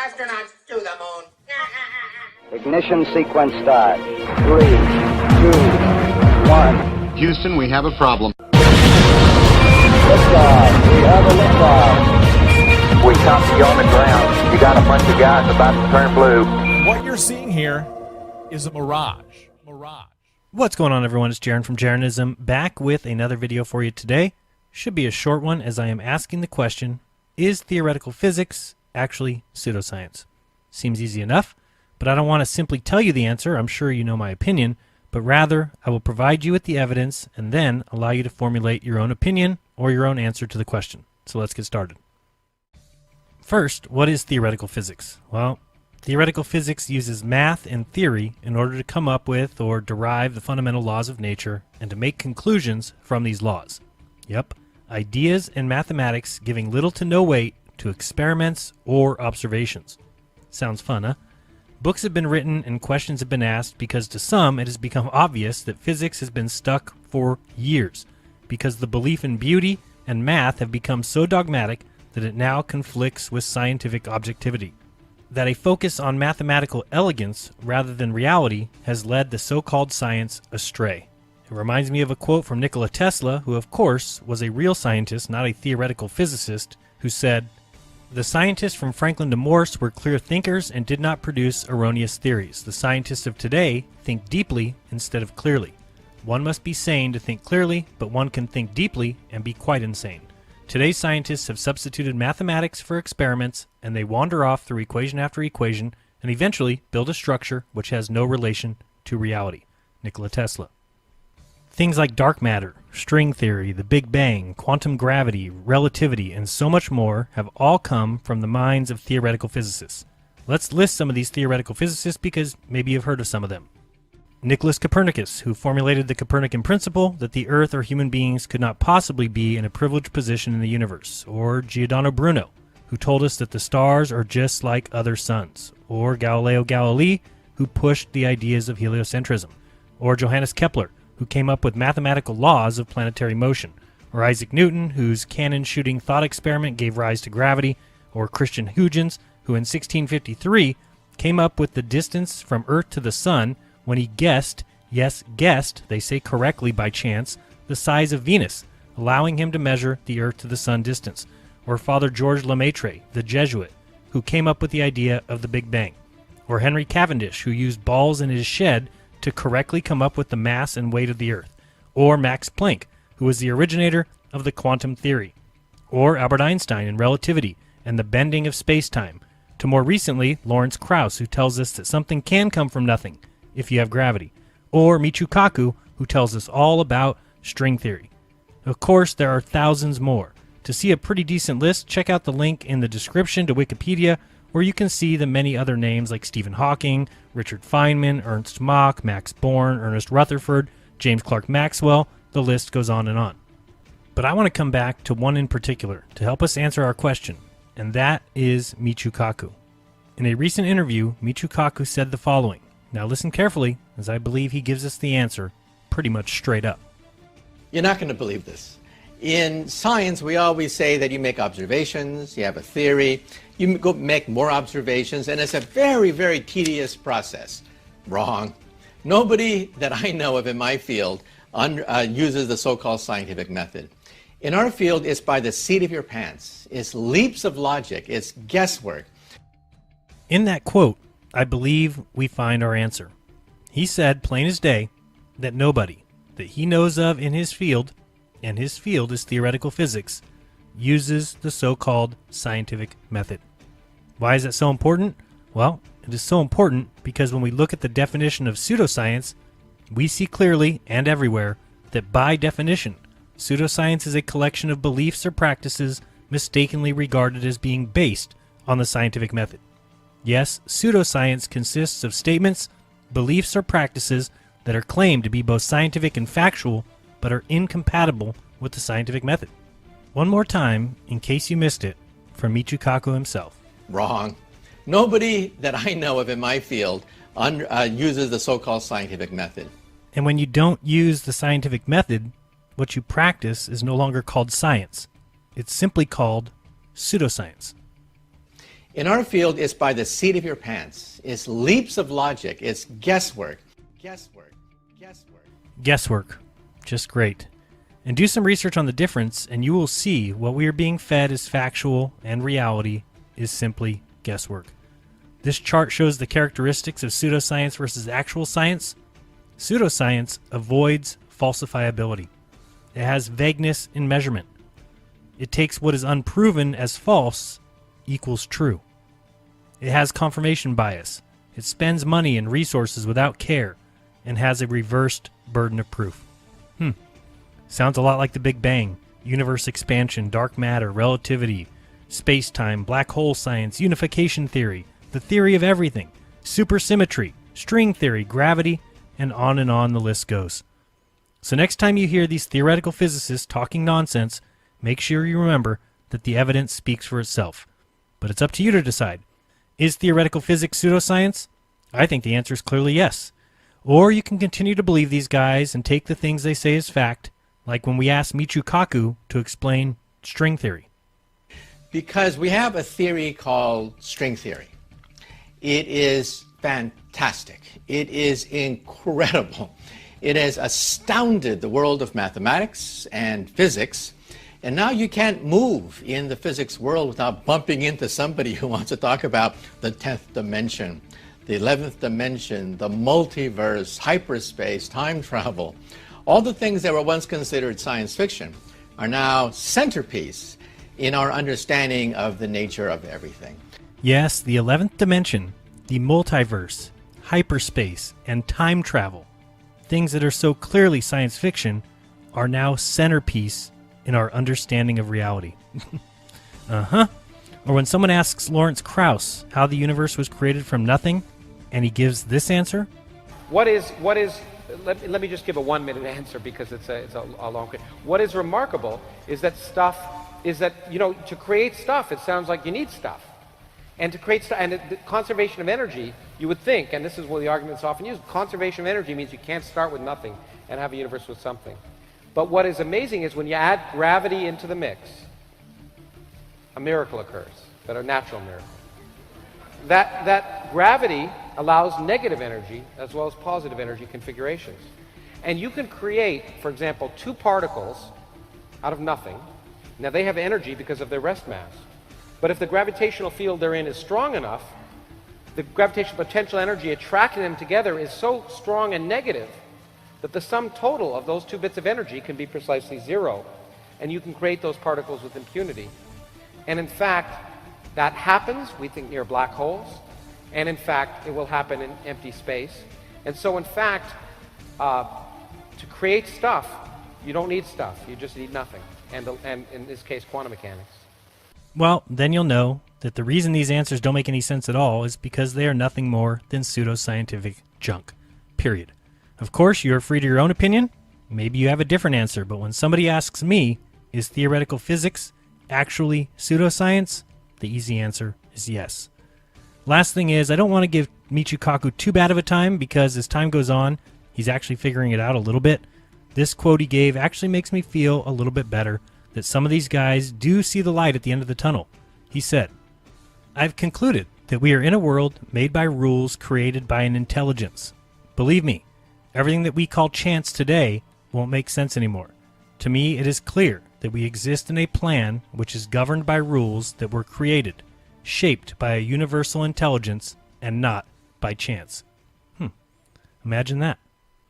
astronauts to the moon. Ignition sequence start. 3, 2, 1. Houston, we have a problem. Liftoff. We have a liftoff. We copy you on the ground. You got a bunch of guys about to turn blue. What you're seeing here is a mirage. What's going on, everyone? It's Jaron from Jaronism, back with another video for you today. Should be a short one, as I am asking the question, is theoretical physics actually pseudoscience? Seems easy enough, but I don't want to simply tell you the answer. I'm sure you know my opinion, but rather I will provide you with the evidence and then allow you to formulate your own opinion or your own answer to the question. So let's get started. First, what is theoretical physics? Well, theoretical physics uses math and theory in order to come up with or derive the fundamental laws of nature and to make conclusions from these laws. Yep, ideas and mathematics giving little to no weight to experiments or observations. Sounds fun, huh? Books have been written and questions have been asked because to some it has become obvious that physics has been stuck for years because the belief in beauty and math have become so dogmatic that it now conflicts with scientific objectivity. That a focus on mathematical elegance rather than reality has led the so-called science astray. It reminds me of a quote from Nikola Tesla, who of course was a real scientist, not a theoretical physicist, who said, "The scientists from Franklin to Morse were clear thinkers and did not produce erroneous theories. The scientists of today think deeply instead of clearly. One must be sane to think clearly, but one can think deeply and be quite insane. Today's scientists have substituted mathematics for experiments, and they wander off through equation after equation and eventually build a structure which has no relation to reality." Nikola Tesla. Things like dark matter, string theory, the Big Bang, quantum gravity, relativity, and so much more have all come from the minds of theoretical physicists. Let's list some of these theoretical physicists because maybe you've heard of some of them. Nicholas Copernicus, who formulated the Copernican principle that the Earth or human beings could not possibly be in a privileged position in the universe. Or Giordano Bruno, who told us that the stars are just like other suns. Or Galileo Galilei, who pushed the ideas of heliocentrism. Or Johannes Kepler, who came up with mathematical laws of planetary motion. Or Isaac Newton, whose cannon-shooting thought experiment gave rise to gravity. Or Christian Huygens, who in 1653 came up with the distance from Earth to the Sun when he guessed, yes, guessed, they say correctly by chance, the size of Venus, allowing him to measure the Earth to the Sun distance. Or Father George Lemaitre, the Jesuit, who came up with the idea of the Big Bang. Or Henry Cavendish, who used balls in his shed to correctly come up with the mass and weight of the Earth. Or Max Planck, who was the originator of the quantum theory. Or Albert Einstein in relativity and the bending of space-time. To more recently, Lawrence Krauss, who tells us that something can come from nothing if you have gravity. Or Michio Kaku, who tells us all about string theory. Of course, there are thousands more. To see a pretty decent list, check out the link in the description to Wikipedia, where you can see the many other names like Stephen Hawking, Richard Feynman, Ernst Mach, Max Born, Ernest Rutherford, James Clerk Maxwell. The list goes on and on. But I want to come back to one in particular to help us answer our question, and that is Michio Kaku. In a recent interview, Michio Kaku said the following. Now listen carefully, as I believe he gives us the answer pretty much straight up. You're not going to believe this. In science, we always say that you make observations, you have a theory, you go make more observations, and it's a very, very tedious process. Wrong. Nobody that I know of in my field uses the so-called scientific method. In our field, it's by the seat of your pants. It's leaps of logic. It's guesswork. In that quote, I believe we find our answer. He said, plain as day, that nobody that he knows of in his field, and his field is theoretical physics, uses the so-called scientific method. Why is that so important? Well, it is so important because when we look at the definition of pseudoscience, we see clearly and everywhere that by definition, pseudoscience is a collection of beliefs or practices mistakenly regarded as being based on the scientific method. Yes, pseudoscience consists of statements, beliefs, or practices that are claimed to be both scientific and factual, but are incompatible with the scientific method. One more time, in case you missed it, from Michio Kaku himself. Wrong. Nobody that I know of in my field uses the so-called scientific method. And when you don't use the scientific method, what you practice is no longer called science. It's simply called pseudoscience. In our field, it's by the seat of your pants. It's leaps of logic. It's guesswork. Guesswork. Guesswork. Guesswork. Just great. And do some research on the difference, and you will see what we are being fed is factual and reality is simply guesswork. This chart shows the characteristics of pseudoscience versus actual science. Pseudoscience avoids falsifiability. It has vagueness in measurement. It takes what is unproven as false equals true. It has confirmation bias. It spends money and resources without care and has a reversed burden of proof. Sounds a lot like the Big Bang, universe expansion, dark matter, relativity, space-time, black hole science, unification theory, the theory of everything, supersymmetry, string theory, gravity, and on the list goes. So next time you hear these theoretical physicists talking nonsense, make sure you remember that the evidence speaks for itself. But it's up to you to decide. Is theoretical physics pseudoscience? I think the answer is clearly yes. Or you can continue to believe these guys and take the things they say as fact, like when we asked Michio Kaku to explain string theory. Because we have a theory called string theory. It is fantastic. It is incredible. It has astounded the world of mathematics and physics. And now you can't move in the physics world without bumping into somebody who wants to talk about the 10th dimension, the 11th dimension, the multiverse, hyperspace, time travel. All the things that were once considered science fiction are now centerpiece in our understanding of the nature of everything. Yes, the 11th dimension, the multiverse, hyperspace, and time travel, things that are so clearly science fiction, are now centerpiece in our understanding of reality. Or when someone asks Lawrence Krauss how the universe was created from nothing, and he gives this answer. Let me just give a 1 minute answer because it's a long question. What is remarkable is that to create stuff, it sounds like you need stuff. And to create stuff, and the conservation of energy, you would think, and this is what the argument's often used, conservation of energy means you can't start with nothing and have a universe with something. But what is amazing is when you add gravity into the mix, a miracle occurs, but a natural miracle. That gravity allows negative energy as well as positive energy configurations. And you can create, for example, two particles out of nothing. Now they have energy because of their rest mass. But if the gravitational field they're in is strong enough, the gravitational potential energy attracting them together is so strong and negative that the sum total of those two bits of energy can be precisely zero. And you can create those particles with impunity. And in fact, that happens, we think, near black holes. And in fact, it will happen in empty space. And so in fact, to create stuff, you don't need stuff. You just need nothing. And in this case, quantum mechanics. Well, then you'll know that the reason these answers don't make any sense at all is because they are nothing more than pseudoscientific junk. Period. Of course, you are free to your own opinion. Maybe you have a different answer, but when somebody asks me, is theoretical physics actually pseudoscience? The easy answer is yes. Last thing is, I don't want to give Michio Kaku too bad of a time because as time goes on, he's actually figuring it out a little bit. This quote he gave actually makes me feel a little bit better that some of these guys do see the light at the end of the tunnel. He said, "I've concluded that we are in a world made by rules created by an intelligence. Believe me, everything that we call chance today won't make sense anymore. To me, it is clear that we exist in a plan which is governed by rules that were created, shaped by a universal intelligence, and not by chance." Imagine that.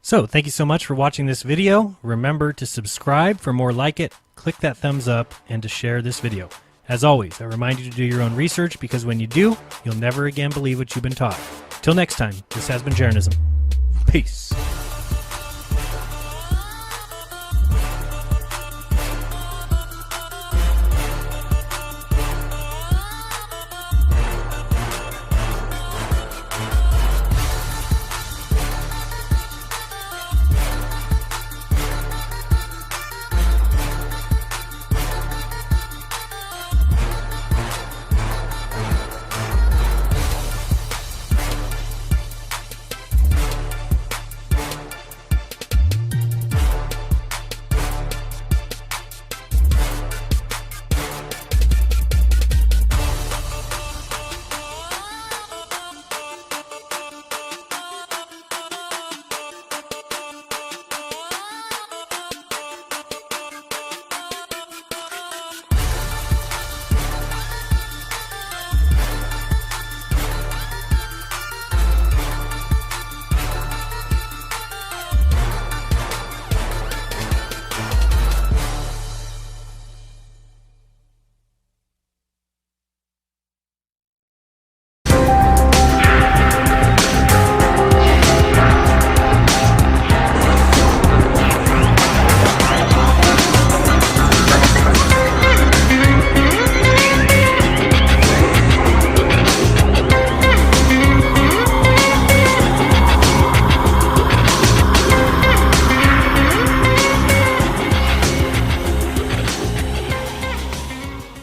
So, thank you so much for watching this video. Remember to subscribe for more like it, click that thumbs up, and to share this video. As always, I remind you to do your own research because when you do, you'll never again believe what you've been taught. Till next time, this has been Jeranism. Peace.